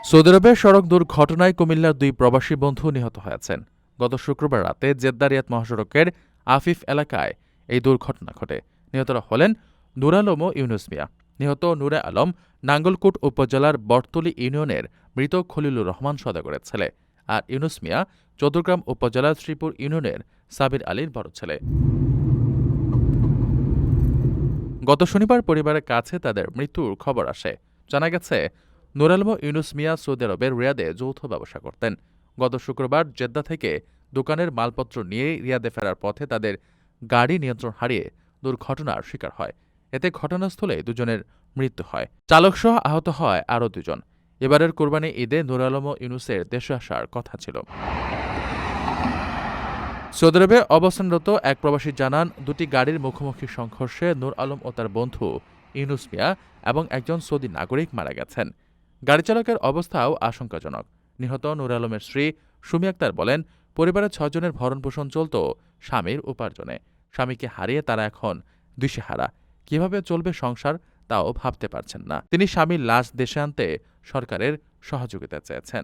Saudi আরবের সড়ক দুর্ঘটনায় কুমিল্লার 2 প্রবাসী বন্ধু নিহত হয়েছেন। গত শুক্রবার রাতে জেদ্দা রিয়াদ মহাসড়কের আফিফ এলাকায় এই দুর্ঘটনা ঘটে। নিহতরা হলেন নূর আলম ও ইউনুস মিয়া। নিহত নূরে আলম নাঙ্গলকোট উপজেলার বটতলী ইউনিয়নের মৃত খলিলুর রহমান সওদাগরের ছেলে, আর ইউনুস মিয়া চৌদ্দগ্রাম উপজেলার শ্রীপুর ইউনিয়নের সাবির আলীর বড় ছেলে। গত শনিবার পরিবারের কাছে তাদের মৃত্যুর খবর আসে। জানা গেছে, নূর আলম ও ইউনুস মিয়া সৌদি আরবের রিয়াদে যৌথ ব্যবসা করতেন। গত শুক্রবার জেদ্দা থেকে দোকানের মালপত্র নিয়ে রিয়াদে ফেরার পথে তাদের গাড়ি নিয়ন্ত্রণ হারিয়ে দুর্ঘটনার শিকার হয়। এতে ঘটনাস্থলে দুজনের মৃত্যু হয়। চালকসহ আহত হয় আরও 2 জন। এবারের কোরবানি ঈদে নূর আলম ও ইউনুসের দেশে আসার কথা ছিল। সৌদি আরবে অবস্থানরত এক প্রবাসী জানান, 2টি গাড়ির মুখোমুখি সংঘর্ষে নূর আলম ও তার বন্ধু ইউনুস মিয়া এবং একজন সৌদি নাগরিক মারা গেছেন। গাড়ি চালকের অবস্থাও আশঙ্কাজনক। নিহত নূর আলমের স্ত্রী সুমি আক্তার বলেন, পরিবারের 6 জনের ভরণপোষণ চলত স্বামীর উপার্জনে। স্বামীকে হারিয়ে তারা এখন দিশেহারা। কিভাবে চলবে সংসার তাও ভাবতে পারছেন না। তিনি স্বামীর লাশ দেশে আনতে সরকারের সহযোগিতা চেয়েছেন।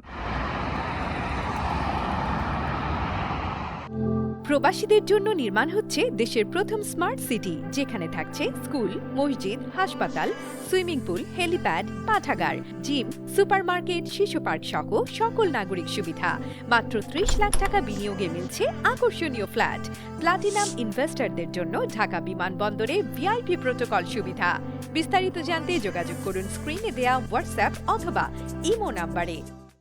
প্রবাসীদের জন্য নির্মাণ হচ্ছে দেশের প্রথম স্মার্ট সিটি, যেখানে থাকছে স্কুল, মসজিদ, হাসপাতাল, সুইমিং পুল, হেলিপ্যাড, পাঠাগার, জিম, সুপারমার্কেট, শিশু পার্ক সহ সকল নাগরিক সুবিধা। মাত্র 30 লাখ টাকা বিনিয়োগে মিলছে আকর্ষণীয় ফ্ল্যাট। প্লাটিনাম ইনভেস্টরদের জন্য ঢাকা বিমানবন্দরে ভিআইপি প্রোটোকল সুবিধা। বিস্তারিত জানতে যোগাযোগ করুন স্ক্রিনে দেয়া হোয়াটসঅ্যাপ অথবা ইমো নাম্বারে।